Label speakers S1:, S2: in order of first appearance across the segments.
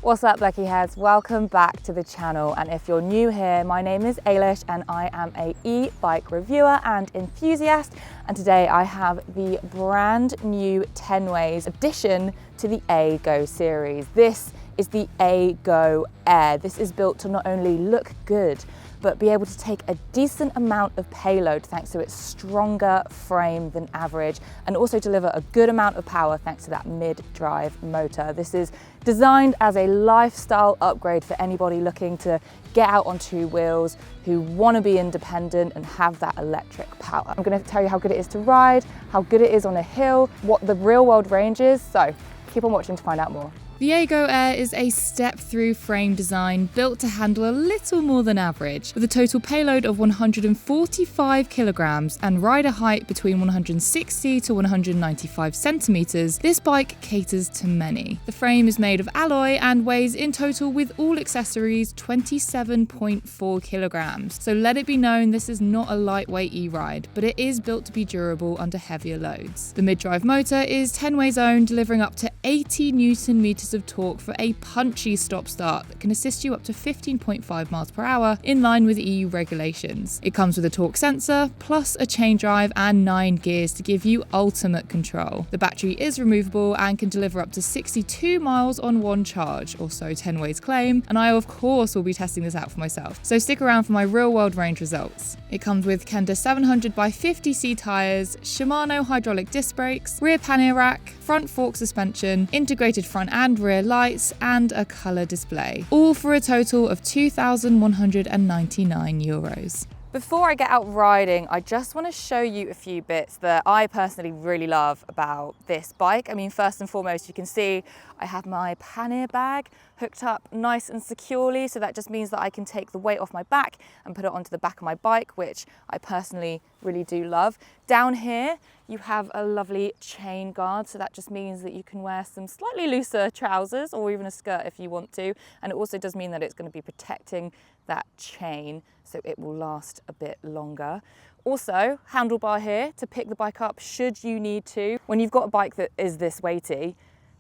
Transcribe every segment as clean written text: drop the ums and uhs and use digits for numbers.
S1: What's up, Electroheads? Welcome back to the channel, and if you're new here, my name is Eilis and I am a e-bike reviewer and enthusiast, and today I have the brand new Tenways addition to the AGO series. This is the AGO Air. This is built to not only look good but be able to take a decent amount of payload thanks to its stronger frame than average, and also deliver a good amount of power thanks to that mid-drive motor. This is designed as a lifestyle upgrade for anybody looking to get out on two wheels, who want to be independent and have that electric power. I'm going to tell you how good it is to ride, how good it is on a hill, what the real world range is, so keep on watching to find out more.
S2: The AGO Air is a step-through frame design built to handle a little more than average. With a total payload of 145 kilograms and rider height between 160 to 195 centimeters, this bike caters to many. The frame is made of alloy and weighs in total, with all accessories, 27.4 kilograms. So let it be known, this is not a lightweight e-ride, but it is built to be durable under heavier loads. The mid-drive motor is Tenways' own, delivering up to 80 Newton meters of torque for a punchy stop-start that can assist you up to 15.5 miles per hour in line with EU regulations. It comes with a torque sensor, plus a chain drive and 9 gears to give you ultimate control. The battery is removable and can deliver up to 62 miles on one charge, or so Tenways claim, and I of course will be testing this out for myself. So stick around for my real-world range results. It comes with Kenda 700x50C tyres, Shimano hydraulic disc brakes, rear pannier rack, front fork suspension, integrated front and rear lights, and a colour display, all for a total of €2,199.
S1: Before I get out riding, I just want to show you a few bits that I personally really love about this bike. I mean, first and foremost, you can see I have my pannier bag hooked up nice and securely, so that just means that I can take the weight off my back and put it onto the back of my bike, which I personally really do love. Down here, you have a lovely chain guard, so that just means that you can wear some slightly looser trousers or even a skirt if you want to, and it also does mean that it's going to be protecting that chain so it will last a bit longer. Also, handlebar here to pick the bike up should you need to. When you've got a bike that is this weighty,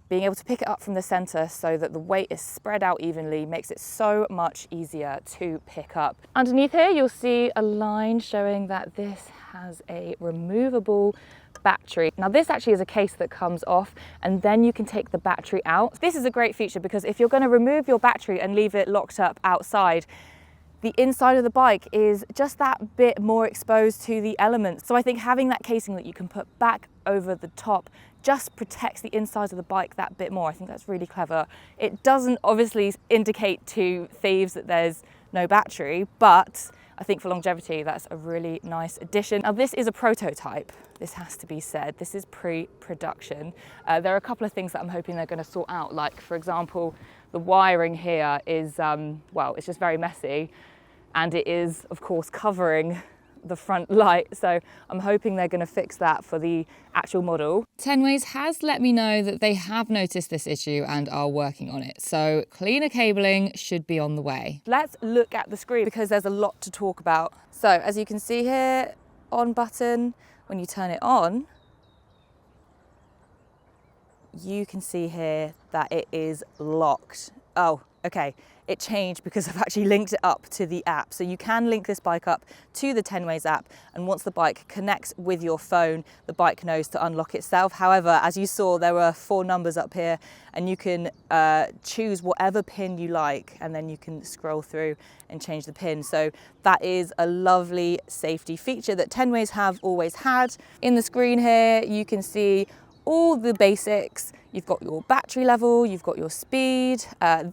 S1: being able to pick it up from the center so that the weight is spread out evenly makes it so much easier to pick up. Underneath here, you'll see a line showing that this has a removable battery. Now this actually is a case that comes off and then you can take the battery out. This is a great feature because if you're going to remove your battery and leave it locked up outside, the inside of the bike is just that bit more exposed to the elements. So I think having that casing that you can put back over the top just protects the inside of the bike that bit more. I think that's really clever. It doesn't obviously indicate to thieves that there's no battery, but I think for longevity, that's a really nice addition. Now this is a prototype, this has to be said. This is pre-production. There are a couple of things that I'm hoping they're going to sort out, like for example, the wiring here is, well, it's just very messy, and it is of course covering the front light, so I'm hoping they're going to fix that for the actual model.
S2: Tenways has let me know that they have noticed this issue and are working on it, so cleaner cabling should be on the way.
S1: Let's look at the screen because there's a lot to talk about. So as you can see here, on button, when you turn it on, you can see here that it is locked. Oh, okay. It changed because I've actually linked it up to the app. So you can link this bike up to the Tenways app, and once the bike connects with your phone, the bike knows to unlock itself. However, as you saw, there were 4 numbers up here, and you can choose whatever pin you like, and then you can scroll through and change the pin. So that is a lovely safety feature that Tenways have always had. In the screen here, you can see all the basics. You've got your battery level, you've got your speed.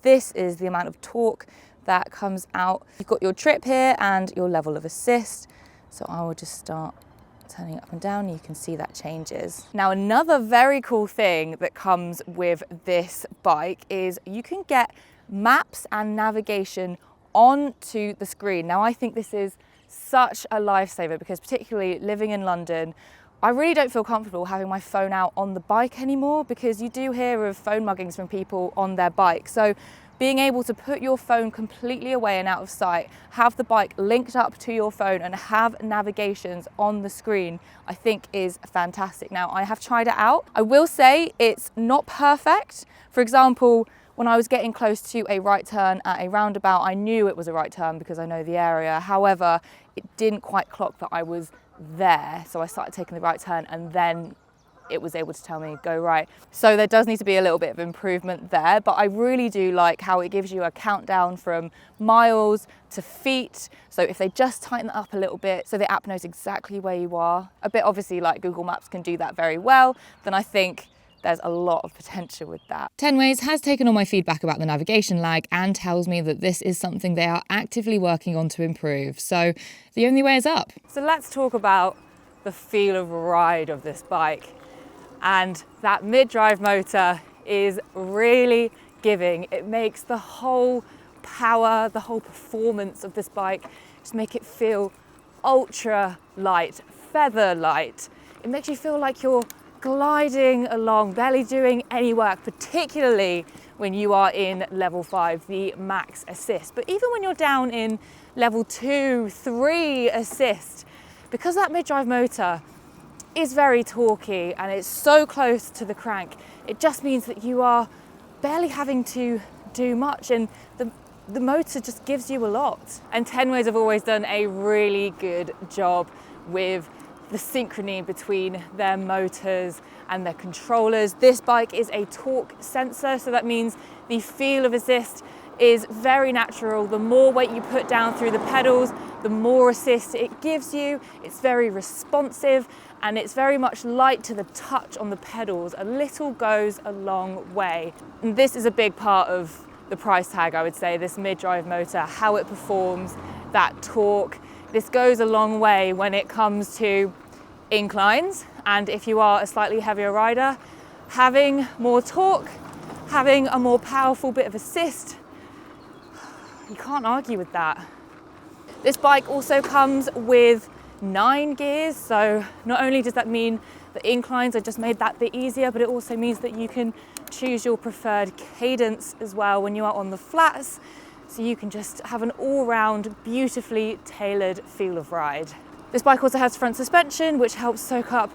S1: This is the amount of torque that comes out. You've got your trip here and your level of assist. So I will just start turning it up and down. You can see that changes. Now, another very cool thing that comes with this bike is you can get maps and navigation onto the screen. Now, I think this is such a lifesaver because particularly living in London, I really don't feel comfortable having my phone out on the bike anymore because you do hear of phone muggings from people on their bike. So being able to put your phone completely away and out of sight, have the bike linked up to your phone and have navigations on the screen, I think is fantastic. Now, I have tried it out. I will say it's not perfect. For example, When I was getting close to a right turn at a roundabout, I knew it was a right turn because I know the area. However, it didn't quite clock that I was there. So I started taking the right turn and then it was able to tell me go right. So there does need to be a little bit of improvement there, but I really do like how it gives you a countdown from miles to feet. So if they just tighten that up a little bit so the app knows exactly where you are, a bit obviously like Google Maps can do that very well, then I think there's a lot of potential with that.
S2: Tenways has taken on my feedback about the navigation lag and tells me that this is something they are actively working on to improve. So the only way is up.
S1: So let's talk about the feel of ride of this bike. And that mid-drive motor is really giving. It makes the whole power, the whole performance of this bike just make it feel ultra light, feather light. It makes you feel like you're gliding along, barely doing any work, particularly when you are in level 5, the max assist. But even when you're down in level 2, 3 assist, because that mid-drive motor is very torquey and it's so close to the crank, it just means that you are barely having to do much, and the motor just gives you a lot. And Tenways have always done a really good job with the synchrony between their motors and their controllers. This bike is a torque sensor, so that means the feel of assist is very natural. The more weight you put down through the pedals, the more assist it gives you. It's very responsive and it's very much light to the touch on the pedals. A little goes a long way. And this is a big part of the price tag, I would say, this mid-drive motor, how it performs, that torque. This goes a long way when it comes to inclines, and if you are a slightly heavier rider, having more torque, having a more powerful bit of assist, you can't argue with that. This bike also comes with 9 gears, so not only does that mean the inclines are just made that bit easier, but it also means that you can choose your preferred cadence as well when you are on the flats, so you can just have an all-round beautifully tailored feel of ride. This bike also has front suspension, which helps soak up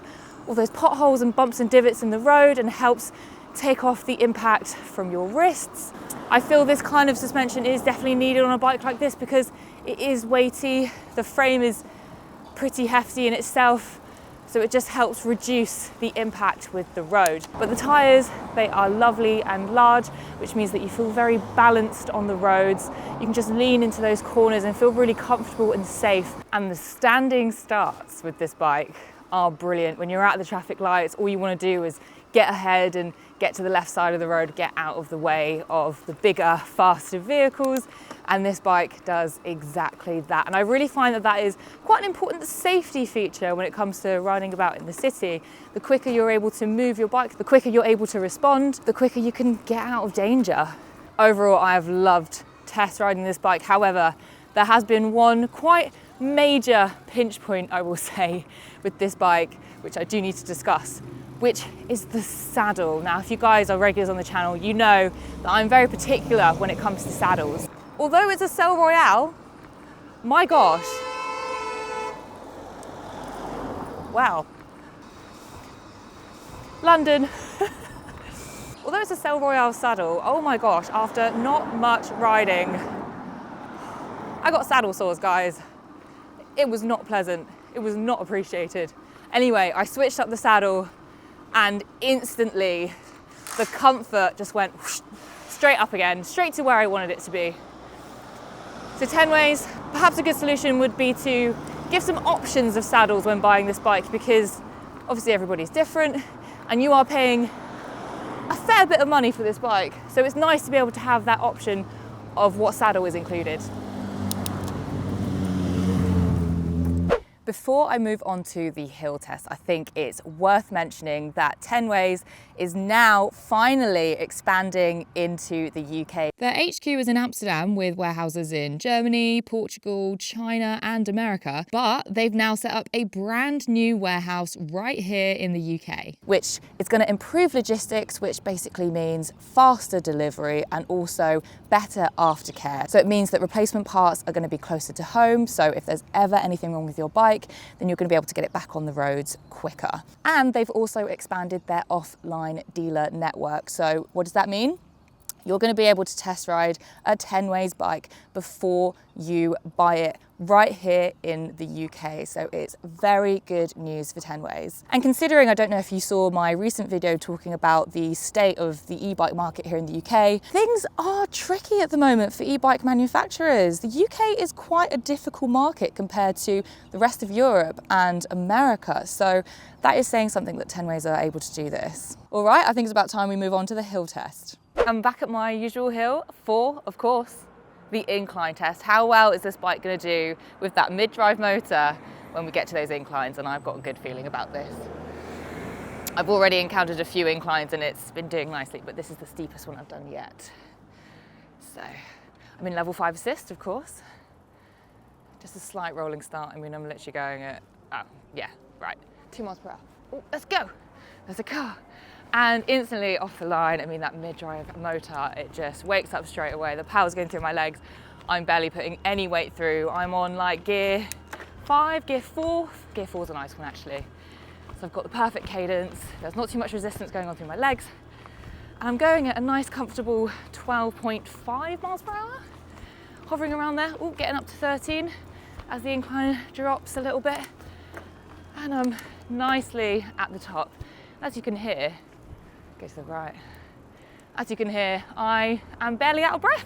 S1: all those potholes and bumps and divots in the road and helps take off the impact from your wrists. I feel this kind of suspension is definitely needed on a bike like this because it is weighty. The frame is pretty hefty in itself, so it just helps reduce the impact with the road. But the tyres, they are lovely and large, which means that you feel very balanced on the roads. You can just lean into those corners and feel really comfortable and safe. And the standing starts with this bike are brilliant. When you're at the traffic lights, all you want to do is get ahead and get to the left side of the road, get out of the way of the bigger, faster vehicles. And this bike does exactly that. And I really find that that is quite an important safety feature when it comes to riding about in the city. The quicker you're able to move your bike, the quicker you're able to respond, the quicker you can get out of danger. Overall, I have loved test riding this bike. However, there has been one quite major pinch point, I will say, with this bike, which I do need to discuss, which is the saddle. Now, if you guys are regulars on the channel, you know that I'm very particular when it comes to saddles. Although it's a Selle Royale, my gosh, wow. London. Although it's a Selle Royale saddle, oh my gosh, after not much riding, I got saddle sores, guys. It was not pleasant. It was not appreciated. Anyway, I switched up the saddle and instantly the comfort just went whoosh, straight up again, straight to where I wanted it to be. So Tenways, perhaps a good solution would be to give some options of saddles when buying this bike, because obviously everybody's different and you are paying a fair bit of money for this bike. So it's nice to be able to have that option of what saddle is included. Before I move on to the hill test, I think it's worth mentioning that Tenways is now finally expanding into the UK.
S2: Their HQ is in Amsterdam with warehouses in Germany, Portugal, China and America, but they've now set up a brand new warehouse right here in the UK.
S1: Which is going to improve logistics, which basically means faster delivery and also better aftercare. So it means that replacement parts are going to be closer to home, so if there's ever anything wrong with your bike, then you're going to be able to get it back on the roads quicker. And they've also expanded their offline dealer network. So what does that mean? you're going to be able to test ride a Tenways bike before you buy it right here in the UK. So it's very good news for Tenways. And considering, I don't know if you saw my recent video talking about the state of the e-bike market here in the UK, things are tricky at the moment for e-bike manufacturers. The UK is quite a difficult market compared to the rest of Europe and America. So that is saying something that Tenways are able to do this. All right, I think it's about time we move on to the hill test. I'm back at my usual hill for, of course, the incline test. How well is this bike going to do with that mid-drive motor when we get to those inclines? And I've got a good feeling about this. I've already encountered a few inclines and it's been doing nicely, but this is the steepest one I've done yet. So I'm in level 5 assist, of course. Just a slight rolling start. I mean, I'm literally going at, oh, yeah, right, 2 miles per hour. Oh, let's go. There's a car. And instantly off the line, I mean, that mid-drive motor, it just wakes up straight away. The power's going through my legs. I'm barely putting any weight through. I'm on like gear 5, gear 4. Gear 4's a nice one actually. So I've got the perfect cadence. There's not too much resistance going on through my legs. And I'm going at a nice comfortable 12.5 miles per hour. Hovering around there, ooh, getting up to 13 as the incline drops a little bit. And I'm nicely at the top. As you can hear, go to the right. As you can hear, I am barely out of breath,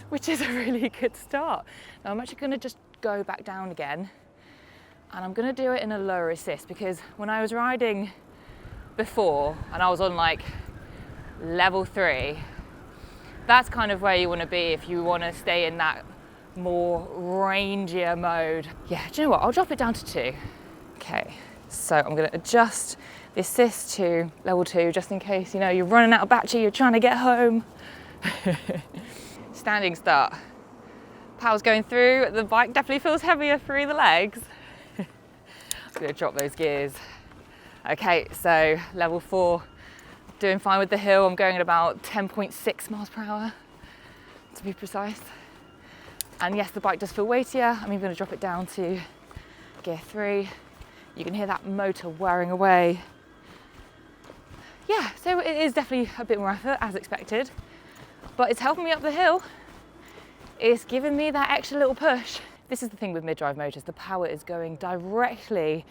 S1: which is a really good start. Now I'm actually gonna just go back down again, and I'm gonna do it in a lower assist, because when I was riding before, and I was on like level 3, that's kind of where you wanna be if you wanna stay in that more rangier mode. Yeah, do you know what? I'll drop it down to 2. Okay, so I'm gonna adjust the assist to level 2, just in case, you know, you're running out of battery, you're trying to get home. Standing start. Power's going through, the bike definitely feels heavier through the legs. I'm gonna drop those gears. Okay, so level 4, doing fine with the hill. I'm going at about 10.6 miles per hour, to be precise. And yes, the bike does feel weightier. I'm even gonna drop it down to gear 3. You can hear that motor whirring away. Yeah, so it is definitely a bit more effort, as expected, but it's helping me up the hill. It's giving me that extra little push. This is the thing with mid-drive motors, the power is going directly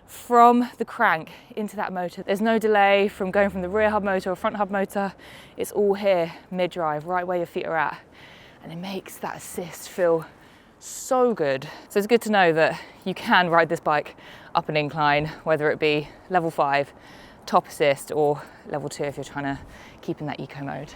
S1: from the crank into that motor. There's no delay from going from the rear hub motor or front hub motor. It's all here, mid-drive, right where your feet are at. And it makes that assist feel so good. So it's good to know that you can ride this bike up an incline, whether it be level 5, top assist, or level 2 if you're trying to keep in that eco mode.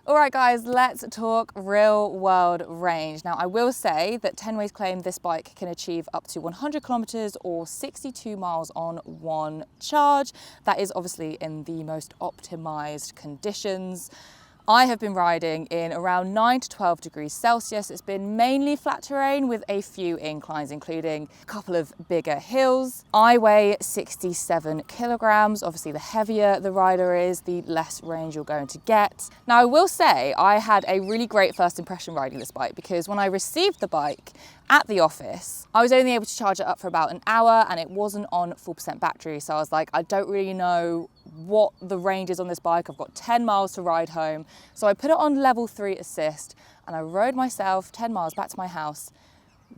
S1: All right guys, let's talk real world range. Now I will say that Tenways claim this bike can achieve up to 100 kilometers or 62 miles on one charge. That is obviously in the most optimized conditions. I have been riding in around 9 to 12 degrees Celsius. It's been mainly flat terrain with a few inclines, including a couple of bigger hills. I weigh 67 kilograms. Obviously, the heavier the rider is, the less range you're going to get. Now, I will say I had a really great first impression riding this bike, because when I received the bike at the office, I was only able to charge it up for about an hour and it wasn't on 4% battery. So I was like, I don't really know what the range is on this bike. I've got 10 miles to ride home. So I put it on level 3 assist and I rode myself 10 miles back to my house.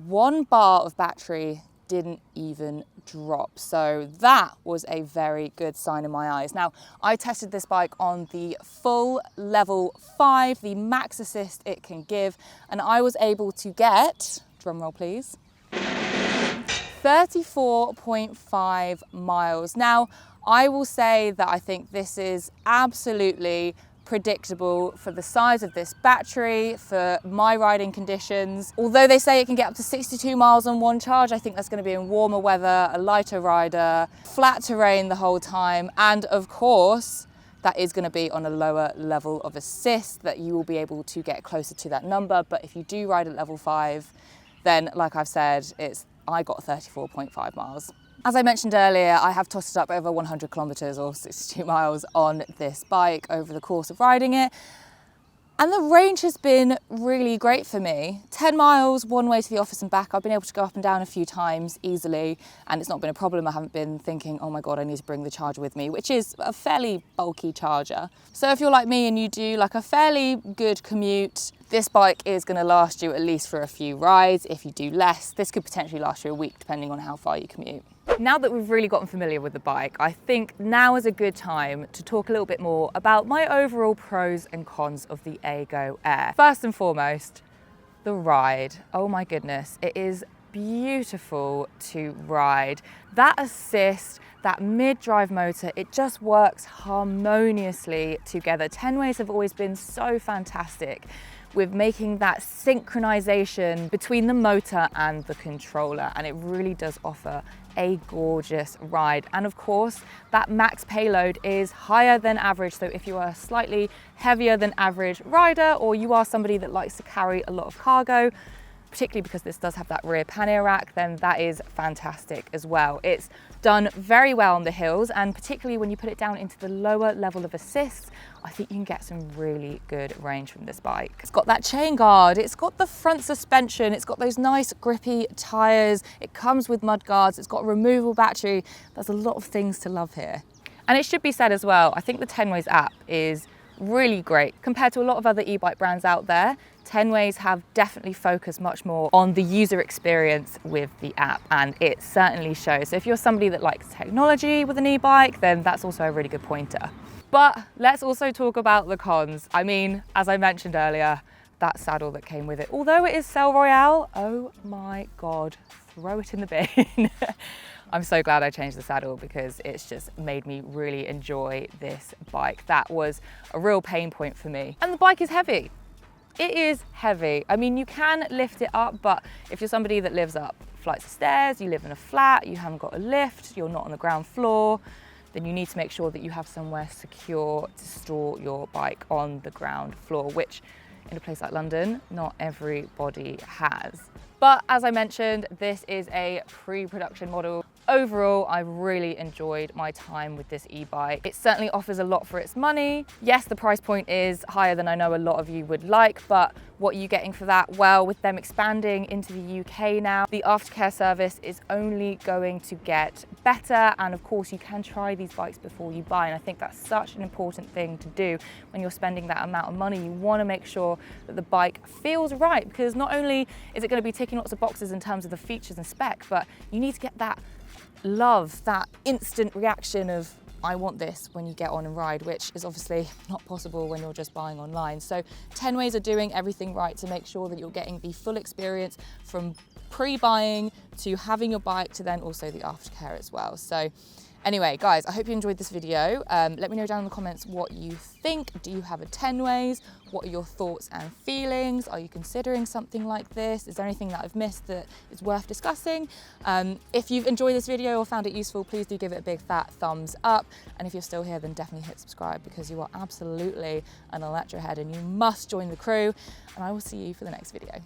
S1: 1 bar of battery didn't even drop. So that was a very good sign in my eyes. Now, I tested this bike on the full level 5, the max assist it can give, and I was able to get, drum roll please, 34.5 miles. Now, I will say that I think this is absolutely predictable for the size of this battery, for my riding conditions. Although they say it can get up to 62 miles on one charge, I think that's going to be in warmer weather, a lighter rider, flat terrain the whole time, and of course, that is going to be on a lower level of assist that you will be able to get closer to that number. But if you do ride at level 5, then like I've said, I got 34.5 miles. As I mentioned earlier, I have totted up over 100 kilometers or 62 miles on this bike over the course of riding it. And the range has been really great for me. 10 miles one way to the office and back. I've been able to go up and down a few times easily, and it's not been a problem. I haven't been thinking, oh my God, I need to bring the charger with me, which is a fairly bulky charger. So if you're like me and you do like a fairly good commute, this bike is going to last you at least for a few rides. If you do less, this could potentially last you a week depending on how far you commute. Now that we've really gotten familiar with the bike, I think now is a good time to talk a little bit more about my overall pros and cons of the AGO Air. First and foremost, the ride. Oh my goodness, it is beautiful to ride. That assist, that mid-drive motor, it just works harmoniously together. Tenways have always been so fantastic with making that synchronization between the motor and the controller, and it really does offer a gorgeous ride. And of course, that max payload is higher than average. So if you are a slightly heavier than average rider, or you are somebody that likes to carry a lot of cargo, particularly because this does have that rear pannier rack, then that is fantastic as well. It's done very well on the hills, and particularly when you put it down into the lower level of assist, I think you can get some really good range from this bike. It's got that chain guard, it's got the front suspension, it's got those nice grippy tires, it comes with mud guards, it's got a removable battery. There's a lot of things to love here. And it should be said as well, I think the Tenways app is really great. Compared to a lot of other e-bike brands out there, Tenways have definitely focused much more on the user experience with the app, and it certainly shows. So if you're somebody that likes technology with an e-bike, then that's also a really good pointer. But let's also talk about the cons. I mean, as I mentioned earlier, that saddle that came with it, although it is Cell Royale, oh my God, throw it in the bin. I'm so glad I changed the saddle because it's just made me really enjoy this bike. That was a real pain point for me. And the bike is heavy. It is heavy. I mean, you can lift it up, but if you're somebody that lives up flights of stairs, you live in a flat, you haven't got a lift, you're not on the ground floor, then you need to make sure that you have somewhere secure to store your bike on the ground floor, which in a place like London, not everybody has. But as I mentioned, this is a pre-production model. Overall, I really enjoyed my time with this e-bike. It certainly offers a lot for its money. Yes, the price point is higher than I know a lot of you would like, but what are you getting for that? Well, with them expanding into the UK now, the aftercare service is only going to get better. And of course, you can try these bikes before you buy. And I think that's such an important thing to do when you're spending that amount of money. You want to make sure that the bike feels right, because not only is it going to be ticking lots of boxes in terms of the features and spec, but you need to get that love, that instant reaction of, I want this when you get on and ride, which is obviously not possible when you're just buying online. So Tenways are doing everything right to make sure that you're getting the full experience from pre-buying to having your bike to then also the aftercare as well. So anyway, guys, I hope you enjoyed this video. Let me know down in the comments what you think. Do you have a Tenways? What are your thoughts and feelings? Are you considering something like this? Is there anything that I've missed that is worth discussing? If you've enjoyed this video or found it useful, please do give it a big fat thumbs up. And if you're still here, then definitely hit subscribe, because you are absolutely an Electrohead and you must join the crew. And I will see you for the next video.